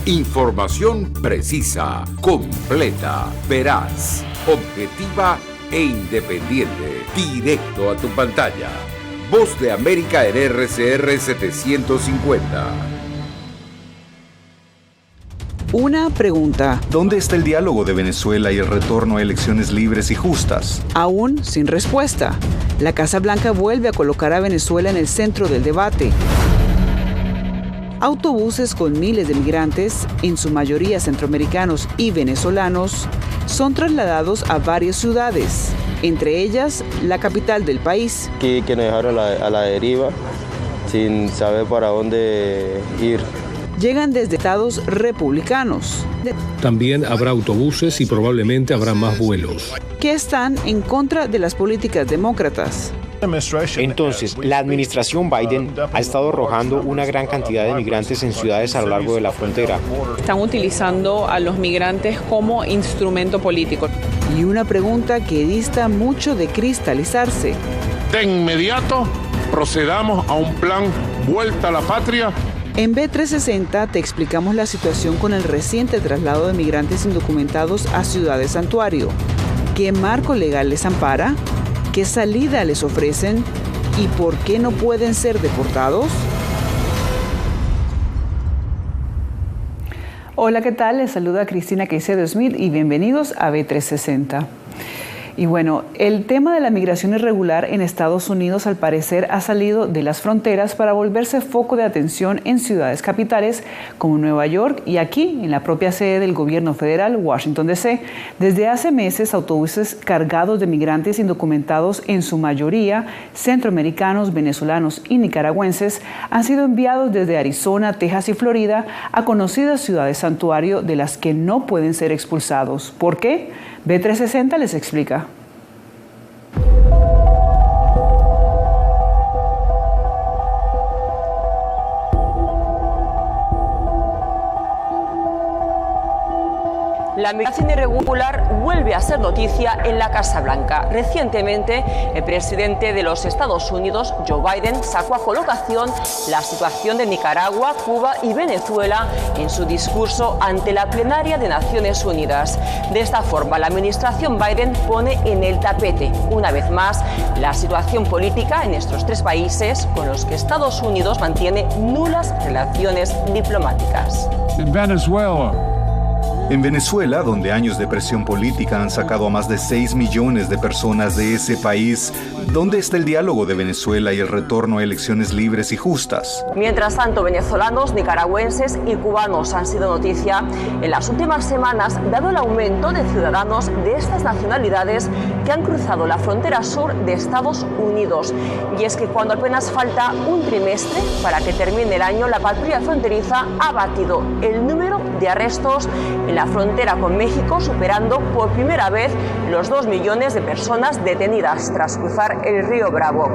Información precisa, completa, veraz, objetiva e independiente. Directo a tu pantalla. Voz de América en RCR 750. Una pregunta. ¿Dónde está el diálogo de Venezuela y el retorno a elecciones libres y justas? Aún sin respuesta. La Casa Blanca vuelve a colocar a Venezuela en el centro del debate. Autobuses con miles de migrantes, en su mayoría centroamericanos y venezolanos, son trasladados a varias ciudades, entre ellas la capital del país. Aquí que nos dejaron a la deriva, sin saber para dónde ir. Llegan desde estados republicanos. También habrá autobuses y probablemente habrá más vuelos. Que están en contra de las políticas demócratas. Entonces, la administración Biden ha estado arrojando una gran cantidad de migrantes en ciudades a lo largo de la frontera. Están utilizando a los migrantes como instrumento político. Y una pregunta que dista mucho de cristalizarse. De inmediato procedamos a un plan Vuelta a la Patria. En B360 te explicamos la situación con el reciente traslado de migrantes indocumentados a ciudades santuario. ¿Qué marco legal les ampara? ¿Qué salida les ofrecen? ¿Y por qué no pueden ser deportados? Hola, ¿qué tal? Les saluda Cristina Caicedo Smith y bienvenidos a B360. Y bueno, el tema de la migración irregular en Estados Unidos al parecer ha salido de las fronteras para volverse foco de atención en ciudades capitales como Nueva York y aquí en la propia sede del gobierno federal, Washington D.C. Desde hace meses, autobuses cargados de migrantes indocumentados, en su mayoría centroamericanos, venezolanos y nicaragüenses, han sido enviados desde Arizona, Texas y Florida a conocidas ciudades santuario de las que no pueden ser expulsados. ¿Por qué? B360 les explica. La migración irregular vuelve a ser noticia en la Casa Blanca. Recientemente, el presidente de los Estados Unidos, Joe Biden, sacó a colocación la situación de Nicaragua, Cuba y Venezuela en su discurso ante la plenaria de Naciones Unidas. De esta forma, la administración Biden pone en el tapete, una vez más, la situación política en estos tres países con los que Estados Unidos mantiene nulas relaciones diplomáticas. En Venezuela, donde años de presión política han sacado a más de 6 millones de personas de ese país, ¿dónde está el diálogo de Venezuela y el retorno a elecciones libres y justas? Mientras tanto, venezolanos, nicaragüenses y cubanos han sido noticia en las últimas semanas, dado el aumento de ciudadanos de estas nacionalidades que han cruzado la frontera sur de Estados Unidos. Y es que cuando apenas falta un trimestre para que termine el año, la patrulla fronteriza ha batido el número de arrestos en la frontera con México, superando por primera vez los 2 millones de personas detenidas tras cruzar el río Bravo.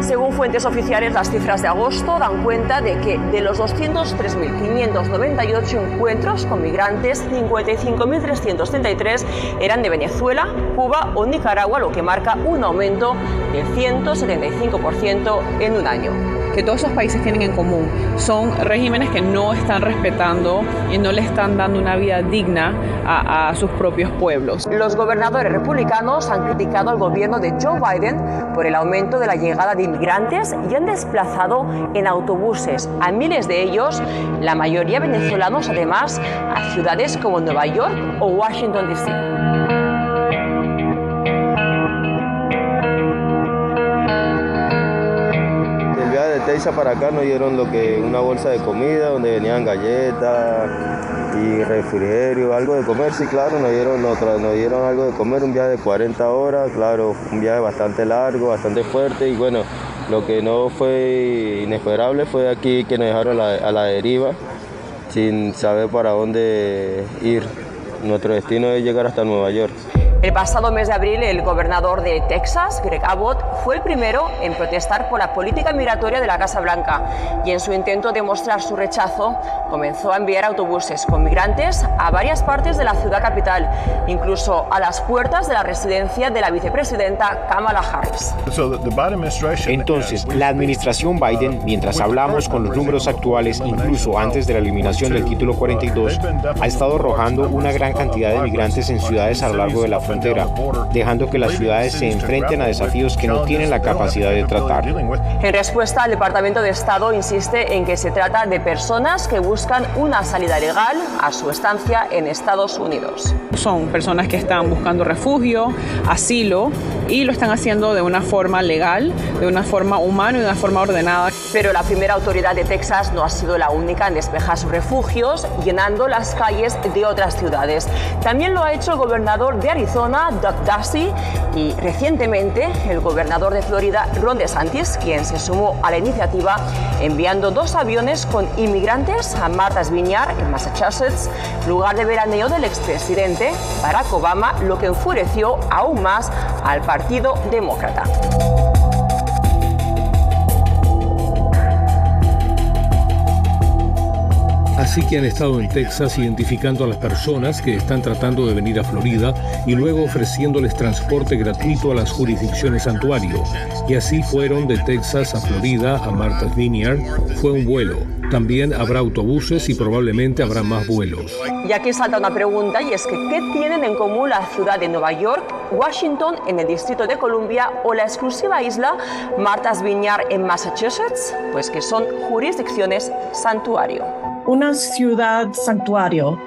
Según fuentes oficiales, las cifras de agosto dan cuenta de que de los 203.598 encuentros con migrantes, 55.333 eran de Venezuela, Cuba o Nicaragua, lo que marca un aumento del 175% en un año. Que todos esos países tienen en común son regímenes que no están respetando y no le están dando una vida digna a sus propios pueblos. Los gobernadores republicanos han criticado al gobierno de Joe Biden por el aumento de la llegada de inmigrantes y han desplazado en autobuses a miles de ellos, la mayoría venezolanos, además, a ciudades como Nueva York o Washington D.C. De Texas para acá nos dieron una bolsa de comida donde venían galletas y refrigerio, algo de comer, sí, claro, nos dieron algo de comer, un viaje de 40 horas, claro, un viaje bastante largo, bastante fuerte y bueno, lo que no fue inesperable fue aquí que nos dejaron a la deriva sin saber para dónde ir. Nuestro destino es llegar hasta Nueva York. El pasado mes de abril, el gobernador de Texas, Greg Abbott, fue el primero en protestar por la política migratoria de la Casa Blanca y en su intento de mostrar su rechazo comenzó a enviar autobuses con migrantes a varias partes de la ciudad capital, incluso a las puertas de la residencia de la vicepresidenta Kamala Harris. Entonces, la administración Biden, mientras hablamos con los números actuales, incluso antes de la eliminación del título 42, ha estado arrojando una gran cantidad de migrantes en ciudades a lo largo de la frontera, dejando que las ciudades se enfrenten a desafíos que no tienen la capacidad de tratar. En respuesta, el Departamento de Estado insiste en que se trata de personas que buscan una salida legal a su estancia en Estados Unidos. Son personas que están buscando refugio, asilo, y lo están haciendo de una forma legal, de una forma humana y de una forma ordenada. Pero la primera autoridad de Texas no ha sido la única en despejar sus refugios, llenando las calles de otras ciudades. También lo ha hecho el gobernador de Arizona, Doug Ducey, y recientemente el gobernador de Florida, Ron DeSantis, quien se sumó a la iniciativa enviando 2 aviones con inmigrantes a Martha's Vineyard, en Massachusetts, lugar de veraneo del expresidente Barack Obama, lo que enfureció aún más al Partido Demócrata. Así que han estado en Texas identificando a las personas que están tratando de venir a Florida y luego ofreciéndoles transporte gratuito a las jurisdicciones santuario. Y así fueron de Texas a Florida, a Martha's Vineyard. Fue un vuelo. También habrá autobuses y probablemente habrá más vuelos. Y aquí salta una pregunta, y es que ¿qué tienen en común la ciudad de Nueva York, Washington en el Distrito de Columbia o la exclusiva isla Martha's Vineyard en Massachusetts? Pues que son jurisdicciones santuario. Una ciudad santuario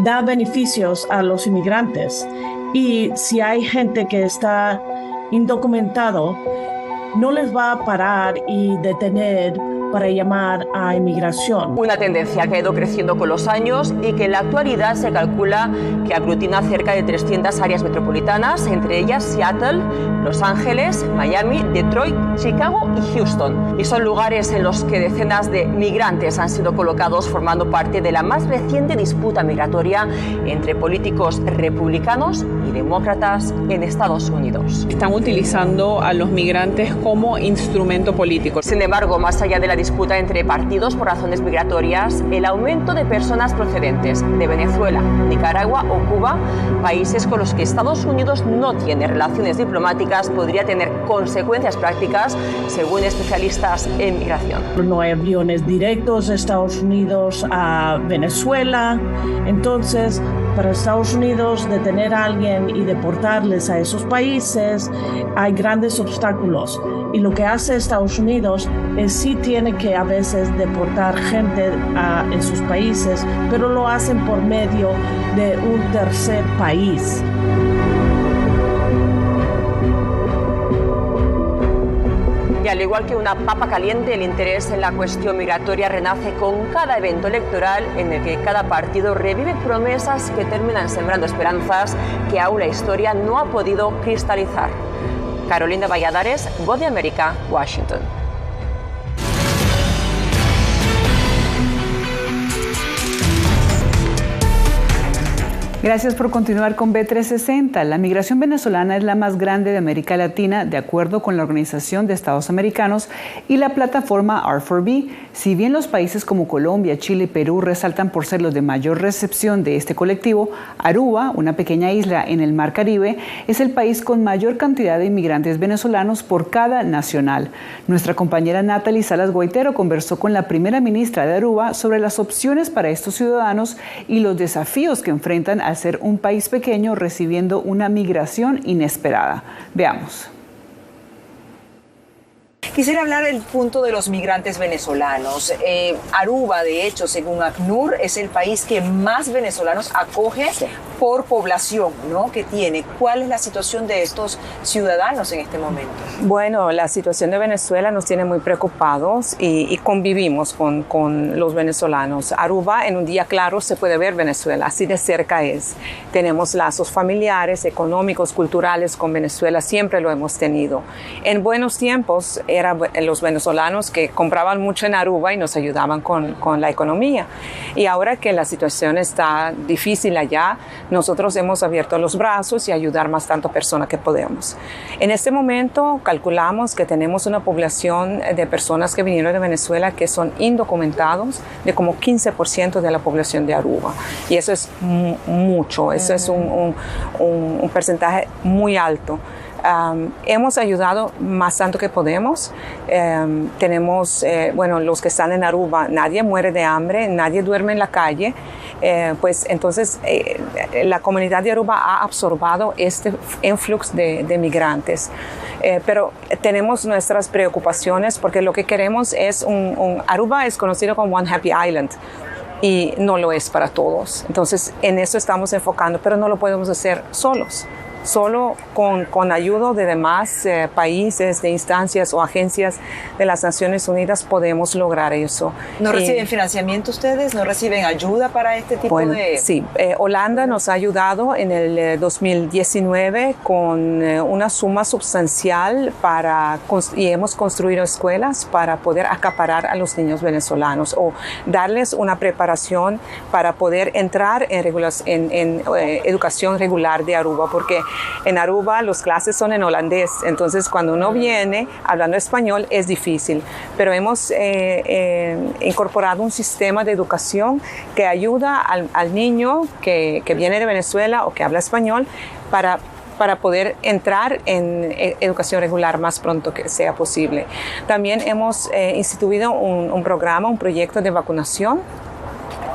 da beneficios a los inmigrantes, y si hay gente que está indocumentado, no les va a parar y detener para llamar a inmigración. Una tendencia que ha ido creciendo con los años y que en la actualidad se calcula que aglutina cerca de 300 áreas metropolitanas, entre ellas Seattle, Los Ángeles, Miami, Detroit, Chicago y Houston. Y son lugares en los que decenas de migrantes han sido colocados formando parte de la más reciente disputa migratoria entre políticos republicanos y demócratas en Estados Unidos. Están utilizando a los migrantes como instrumento político. Sin embargo, más allá de la disputa entre partidos por razones migratorias, el aumento de personas procedentes de Venezuela, Nicaragua o Cuba, países con los que Estados Unidos no tiene relaciones diplomáticas, podría tener consecuencias prácticas, según especialistas en migración. No hay aviones directos de Estados Unidos a Venezuela, entonces para Estados Unidos detener a alguien y deportarles a esos países hay grandes obstáculos. Y lo que hace Estados Unidos es sí tiene que a veces deportar gente en sus países, pero lo hacen por medio de un tercer país. Y al igual que una papa caliente, el interés en la cuestión migratoria renace con cada evento electoral en el que cada partido revive promesas que terminan sembrando esperanzas que aún la historia no ha podido cristalizar. Carolina Valladares, Voz de América, Washington. Gracias por continuar con B360. La migración venezolana es la más grande de América Latina, de acuerdo con la Organización de Estados Americanos y la plataforma R4B. Si bien los países como Colombia, Chile y Perú resaltan por ser los de mayor recepción de este colectivo, Aruba, una pequeña isla en el Mar Caribe, es el país con mayor cantidad de inmigrantes venezolanos por cada nacional. Nuestra compañera Natalie Salas Guaitero conversó con la primera ministra de Aruba sobre las opciones para estos ciudadanos y los desafíos que enfrentan al ser un país pequeño recibiendo una migración inesperada. Veamos. Quisiera hablar del punto de los migrantes venezolanos. Aruba, de hecho, según ACNUR, es el país que más venezolanos acoge por población, ¿no?, que tiene. ¿Cuál es la situación de estos ciudadanos en este momento? Bueno, la situación de Venezuela nos tiene muy preocupados y convivimos con los venezolanos. Aruba, en un día claro, se puede ver Venezuela, así de cerca es. Tenemos lazos familiares, económicos, culturales con Venezuela, siempre lo hemos tenido. En buenos tiempos, eran los venezolanos que compraban mucho en Aruba y nos ayudaban con la economía. Y ahora que la situación está difícil allá, nosotros hemos abierto los brazos y ayudar más tantas personas que podemos. En este momento calculamos que tenemos una población de personas que vinieron de Venezuela que son indocumentados de como 15% de la población de Aruba. Y eso es mucho, eso es un porcentaje muy alto. Hemos ayudado más tanto que podemos. Tenemos, los que están en Aruba, nadie muere de hambre, nadie duerme en la calle. Pues entonces la comunidad de Aruba ha absorbido este influx de migrantes. Pero tenemos nuestras preocupaciones porque lo que queremos es Aruba es conocido como One Happy Island. Y no lo es para todos. Entonces, en eso estamos enfocando, pero no lo podemos hacer solos. Solo con ayuda de demás países, de instancias o agencias de las Naciones Unidas podemos lograr eso. ¿No reciben financiamiento ustedes? ¿No reciben ayuda para este tipo de...? Sí, Holanda nos ha ayudado en el 2019 con una suma sustancial y hemos construido escuelas para poder acaparar a los niños venezolanos o darles una preparación para poder entrar en educación regular de Aruba, porque en Aruba las clases son en holandés, entonces cuando uno viene hablando español es difícil, pero hemos incorporado un sistema de educación que ayuda al niño que viene de Venezuela o que habla español para poder entrar en educación regular más pronto que sea posible. También hemos instituido un programa, un proyecto de vacunación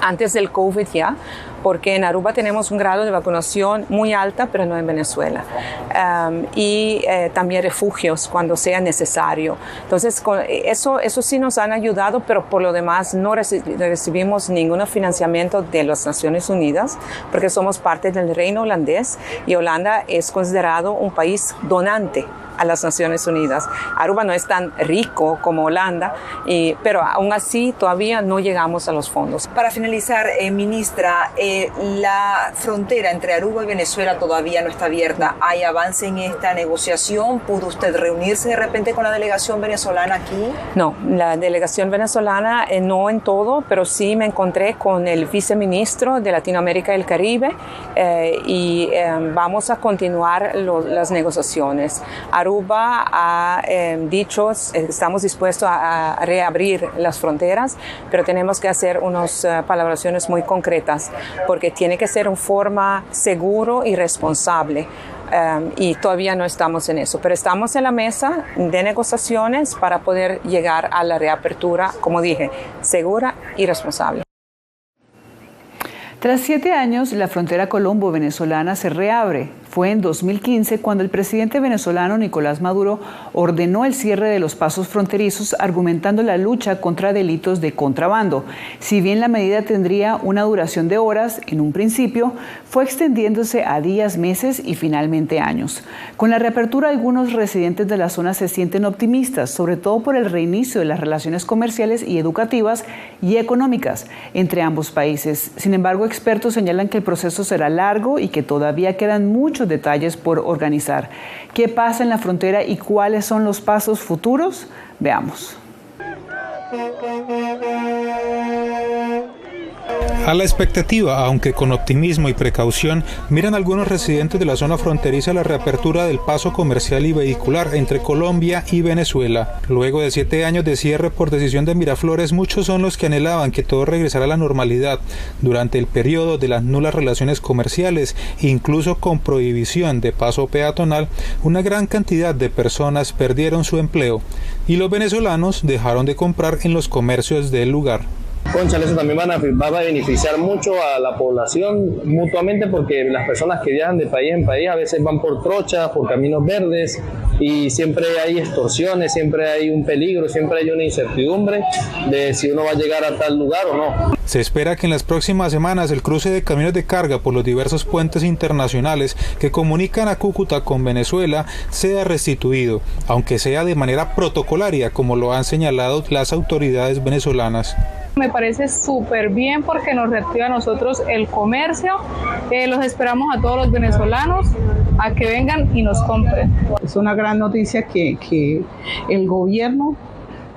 antes del COVID ya, porque en Aruba tenemos un grado de vacunación muy alta, pero no en Venezuela. Y también refugios cuando sea necesario. Entonces, eso sí nos han ayudado, pero por lo demás no recibimos ningún financiamiento de las Naciones Unidas, porque somos parte del reino holandés y Holanda es considerado un país donante a las Naciones Unidas. Aruba no es tan rico como Holanda, pero aún así todavía no llegamos a los fondos. Para finalizar, ministra, la frontera entre Aruba y Venezuela todavía no está abierta. ¿Hay avance en esta negociación? ¿Pudo usted reunirse de repente con la delegación venezolana aquí? No, la delegación venezolana no en todo, pero sí me encontré con el viceministro de Latinoamérica y el Caribe y vamos a continuar las negociaciones. Aruba ha dicho, estamos dispuestos a reabrir las fronteras, pero tenemos que hacer unas palabraciones muy concretas, porque tiene que ser en forma seguro y responsable. Y todavía no estamos en eso, pero estamos en la mesa de negociaciones para poder llegar a la reapertura, como dije, segura y responsable. Tras 7 años, la frontera colombo-venezolana se reabre. Fue en 2015 cuando el presidente venezolano Nicolás Maduro ordenó el cierre de los pasos fronterizos, argumentando la lucha contra delitos de contrabando. Si bien la medida tendría una duración de horas, en un principio, fue extendiéndose a días, meses y finalmente años. Con la reapertura, algunos residentes de la zona se sienten optimistas, sobre todo por el reinicio de las relaciones comerciales y educativas y económicas entre ambos países. Sin embargo, expertos señalan que el proceso será largo y que todavía quedan muchos detalles por organizar. ¿Qué pasa en la frontera y cuáles son los pasos futuros? Veamos. A la expectativa, aunque con optimismo y precaución, miran algunos residentes de la zona fronteriza la reapertura del paso comercial y vehicular entre Colombia y Venezuela. Luego de 7 años de cierre por decisión de Miraflores, muchos son los que anhelaban que todo regresara a la normalidad durante el periodo de las nulas relaciones comerciales, incluso con prohibición de paso peatonal. Una gran cantidad de personas perdieron su empleo y los venezolanos dejaron de comprar en los comercios del lugar. Cónchale, eso también va a beneficiar mucho a la población mutuamente, porque las personas que viajan de país en país a veces van por trochas, por caminos verdes, y siempre hay extorsiones, siempre hay un peligro, siempre hay una incertidumbre de si uno va a llegar a tal lugar o no. Se espera que en las próximas semanas el cruce de camiones de carga por los diversos puentes internacionales que comunican a Cúcuta con Venezuela sea restituido, aunque sea de manera protocolaria, como lo han señalado las autoridades venezolanas. Me parece súper bien porque nos reactiva a nosotros el comercio. Los esperamos a todos los venezolanos a que vengan y nos compren. Es una gran noticia que el gobierno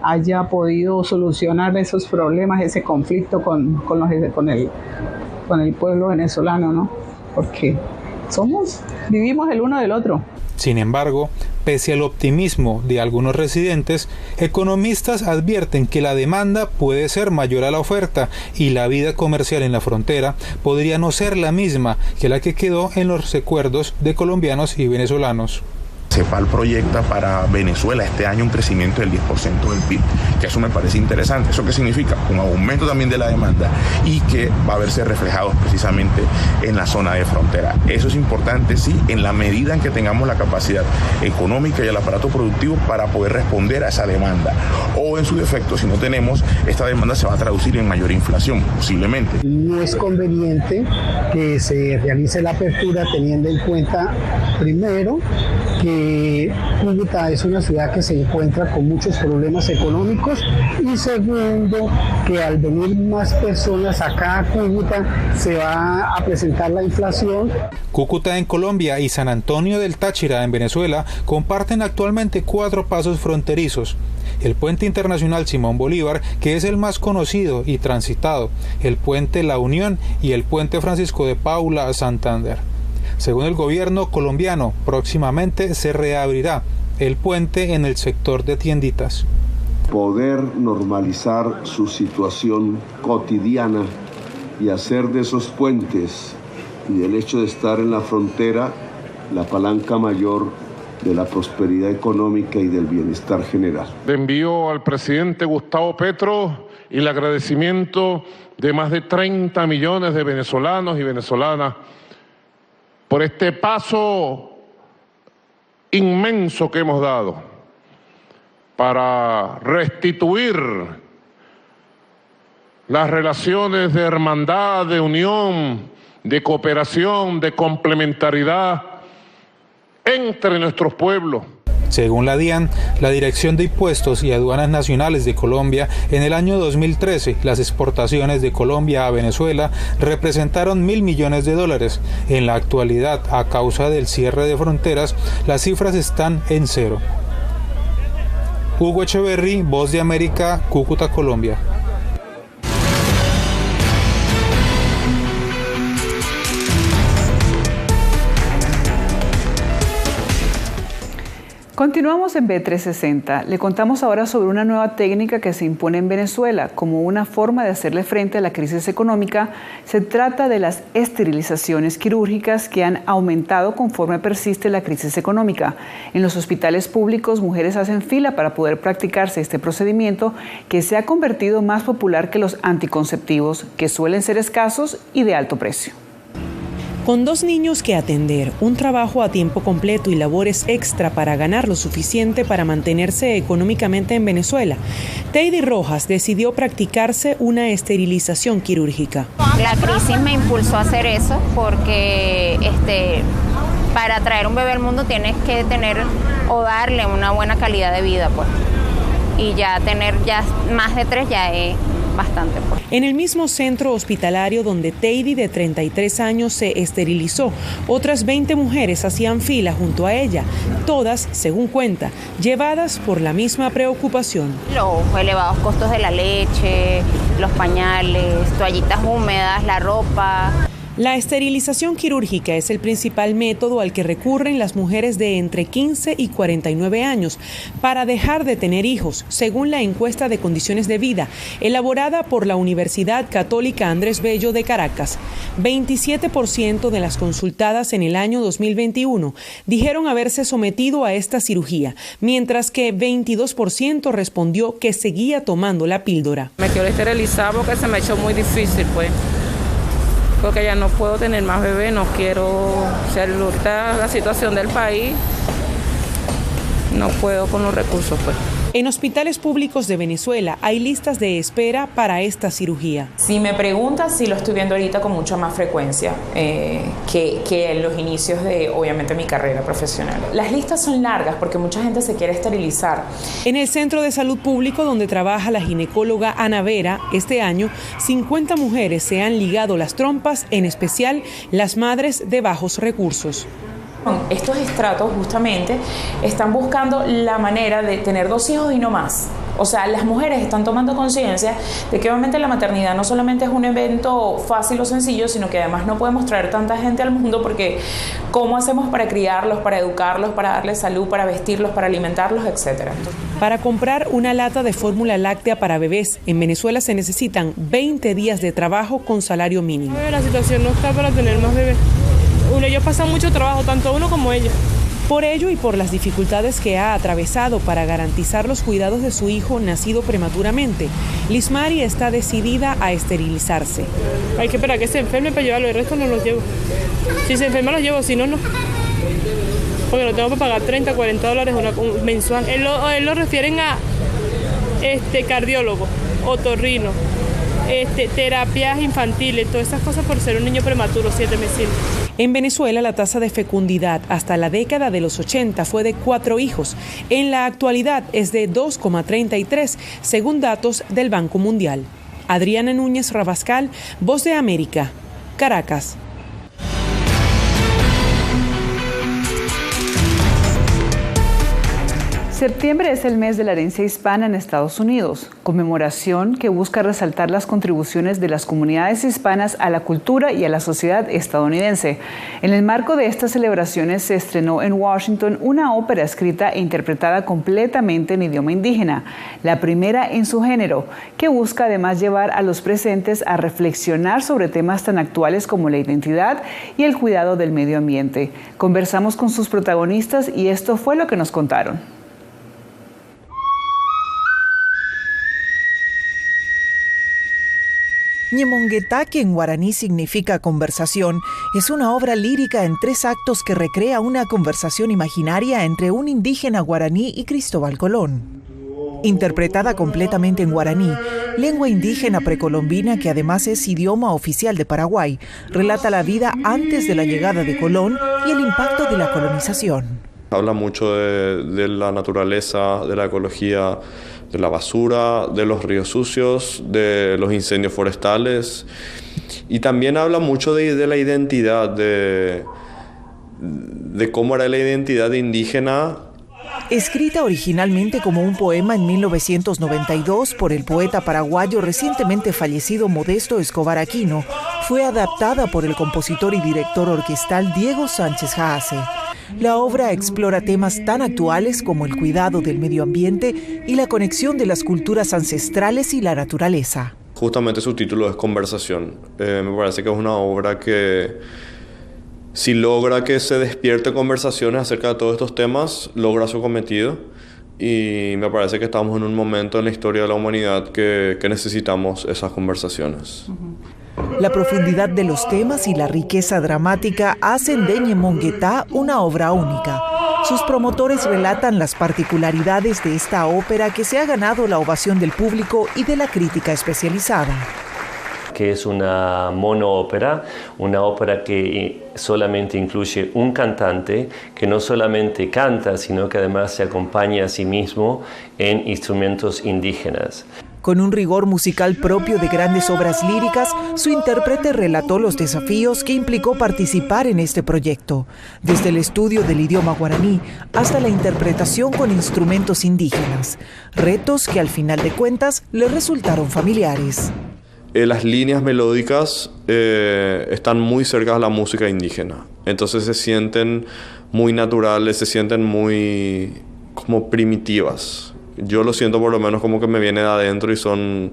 haya podido solucionar esos problemas, ese conflicto con el pueblo venezolano, ¿no? Porque vivimos el uno del otro. Sin embargo, pese al optimismo de algunos residentes, economistas advierten que la demanda puede ser mayor a la oferta y la vida comercial en la frontera podría no ser la misma que la que quedó en los recuerdos de colombianos y venezolanos. CEPAL proyecta para Venezuela este año un crecimiento del 10% del PIB, que eso me parece interesante. ¿Eso qué significa? Un aumento también de la demanda y que va a verse reflejado precisamente en la zona de frontera. Eso es importante, sí, en la medida en que tengamos la capacidad económica y el aparato productivo para poder responder a esa demanda. O en su defecto, si no tenemos, esta demanda se va a traducir en mayor inflación, posiblemente. No es conveniente que se realice la apertura teniendo en cuenta, primero, que Cúcuta es una ciudad que se encuentra con muchos problemas económicos y segundo, que al venir más personas acá a Cúcuta se va a presentar la inflación. Cúcuta en Colombia y San Antonio del Táchira en Venezuela comparten actualmente 4 pasos fronterizos. El puente internacional Simón Bolívar, que es el más conocido y transitado, el puente La Unión y el puente Francisco de Paula a Santander. Según el gobierno colombiano, próximamente se reabrirá el puente en el sector de Tienditas. Poder normalizar su situación cotidiana y hacer de esos puentes y del hecho de estar en la frontera la palanca mayor de la prosperidad económica y del bienestar general. Le envío al presidente Gustavo Petro el agradecimiento de más de 30 millones de venezolanos y venezolanas por este paso inmenso que hemos dado para restituir las relaciones de hermandad, de unión, de cooperación, de complementariedad entre nuestros pueblos. Según la DIAN, la Dirección de Impuestos y Aduanas Nacionales de Colombia, en el año 2013, las exportaciones de Colombia a Venezuela representaron $1.000 millones. En la actualidad, a causa del cierre de fronteras, las cifras están en 0. Hugo Echeverry, Voz de América, Cúcuta, Colombia. Continuamos en B360. Le contamos ahora sobre una nueva técnica que se impone en Venezuela como una forma de hacerle frente a la crisis económica. Se trata de las esterilizaciones quirúrgicas que han aumentado conforme persiste la crisis económica. En los hospitales públicos, mujeres hacen fila para poder practicarse este procedimiento que se ha convertido más popular que los anticonceptivos, que suelen ser escasos y de alto precio. Con 2 niños que atender, un trabajo a tiempo completo y labores extra para ganar lo suficiente para mantenerse económicamente en Venezuela, Teidy Rojas decidió practicarse una esterilización quirúrgica. La crisis me impulsó a hacer eso porque para traer un bebé al mundo tienes que tener o darle una buena calidad de vida, pues. Y ya tener ya más de 3 ya es bastante. Pues. En el mismo centro hospitalario donde Teidy, de 33 años, se esterilizó, otras 20 mujeres hacían fila junto a ella, todas, según cuenta, llevadas por la misma preocupación. Los elevados costos de la leche, los pañales, toallitas húmedas, la ropa. La esterilización quirúrgica es el principal método al que recurren las mujeres de entre 15 y 49 años para dejar de tener hijos, según la encuesta de condiciones de vida elaborada por la Universidad Católica Andrés Bello de Caracas. 27% de las consultadas en el año 2021 dijeron haberse sometido a esta cirugía, mientras que 22% respondió que seguía tomando la píldora. Me quiero esterilizar porque se me ha hecho muy difícil, pues. Porque ya no puedo tener más bebés, no quiero, o sea, ahorita la situación del país, no puedo con los recursos, pues. En hospitales públicos de Venezuela hay listas de espera para esta cirugía. Si me preguntas, sí lo estoy viendo ahorita con mucha más frecuencia que en los inicios de, obviamente, mi carrera profesional. Las listas son largas porque mucha gente se quiere esterilizar. En el Centro de Salud Público donde trabaja la ginecóloga Ana Vera, este año 50 mujeres se han ligado las trompas, en especial las madres de bajos recursos. Estos estratos justamente están buscando la manera de tener 2 hijos y no más. O sea, las mujeres están tomando conciencia de que obviamente la maternidad no solamente es un evento fácil o sencillo, sino que además no podemos traer tanta gente al mundo porque ¿cómo hacemos para criarlos, para educarlos, para darles salud, para vestirlos, para alimentarlos, etcétera? Para comprar una lata de fórmula láctea para bebés, en Venezuela se necesitan 20 días de trabajo con salario mínimo. La situación no está para tener más bebés. Ellos pasan mucho trabajo, tanto uno como ella. Por ello y por las dificultades que ha atravesado para garantizar los cuidados de su hijo nacido prematuramente, Lismari está decidida a esterilizarse. Hay que esperar a que se enferme para llevarlo, el resto no los llevo. Si se enferma los llevo, si no, no. Porque no tengo que pagar $30, $40 mensual. Él lo refieren a cardiólogo, otorrino, terapias infantiles, todas esas cosas por ser un niño prematuro, 7 meses. En Venezuela, la tasa de fecundidad hasta la década de los 80 fue de 4 hijos. En la actualidad es de 2,33, según datos del Banco Mundial. Adriana Núñez Rabascal, Voz de América, Caracas. Septiembre es el mes de la herencia hispana en Estados Unidos, conmemoración que busca resaltar las contribuciones de las comunidades hispanas a la cultura y a la sociedad estadounidense. En el marco de estas celebraciones se estrenó en Washington una ópera escrita e interpretada completamente en idioma indígena, la primera en su género, que busca además llevar a los presentes a reflexionar sobre temas tan actuales como la identidad y el cuidado del medio ambiente. Conversamos con sus protagonistas y esto fue lo que nos contaron. Ñemonguetá, que en guaraní significa conversación, es una obra lírica en 3 actos que recrea una conversación imaginaria entre un indígena guaraní y Cristóbal Colón. Interpretada completamente en guaraní, lengua indígena precolombina que además es idioma oficial de Paraguay, relata la vida antes de la llegada de Colón y el impacto de la colonización. Habla mucho de la naturaleza, de la ecología, de la basura, de los ríos sucios, de los incendios forestales, y también habla mucho de la identidad, de cómo era la identidad indígena. Escrita originalmente como un poema en 1992 por el poeta paraguayo recientemente fallecido Modesto Escobar Aquino, fue adaptada por el compositor y director orquestal Diego Sánchez Haase. La obra explora temas tan actuales como el cuidado del medio ambiente y la conexión de las culturas ancestrales y la naturaleza. Justamente su título es Conversación. Me parece que es una obra que, si logra que se despierte conversaciones acerca de todos estos temas, logra su cometido. Y me parece que estamos en un momento en la historia de la humanidad que necesitamos esas conversaciones. La profundidad de los temas y la riqueza dramática hacen de Ñemonguetá una obra única. Sus promotores relatan las particularidades de esta ópera que se ha ganado la ovación del público y de la crítica especializada. Que es una monoópera, una ópera que solamente incluye un cantante que no solamente canta, sino que además se acompaña a sí mismo en instrumentos indígenas. Con un rigor musical propio de grandes obras líricas, su intérprete relató los desafíos que implicó participar en este proyecto, desde el estudio del idioma guaraní hasta la interpretación con instrumentos indígenas, retos que al final de cuentas le resultaron familiares. Las líneas melódicas están muy cerca de la música indígena, entonces se sienten muy naturales, se sienten muy como primitivas. Yo lo siento por lo menos como que me viene de adentro y son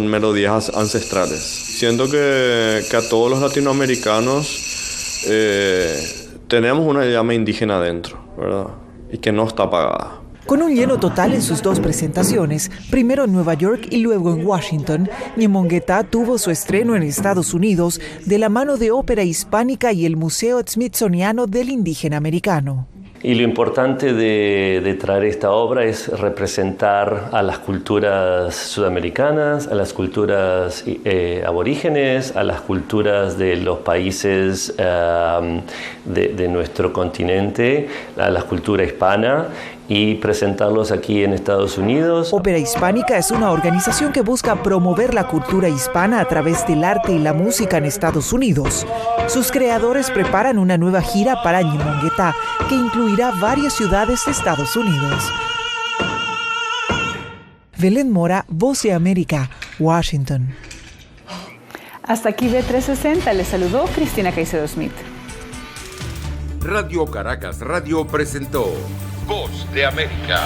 melodías ancestrales. Siento que a todos los latinoamericanos tenemos una llama indígena adentro, ¿verdad? Y que no está apagada. Con un lleno total en sus 2 presentaciones, primero en Nueva York y luego en Washington, Ñemonguetá tuvo su estreno en Estados Unidos de la mano de Ópera Hispánica y el Museo Smithsoniano del Indígena Americano. Y lo importante de traer esta obra es representar a las culturas sudamericanas, a las culturas aborígenes, a las culturas de los países de nuestro continente, a la cultura hispana, y presentarlos aquí en Estados Unidos. Ópera Hispánica es una organización que busca promover la cultura hispana a través del arte y la música en Estados Unidos. Sus creadores preparan una nueva gira para Ñemonguetá que incluirá varias ciudades de Estados Unidos. Belén Mora, Voz de América, Washington. Hasta aquí B360. Les saludó Cristina Caicedo Smith. Radio Caracas Radio presentó Voz de América.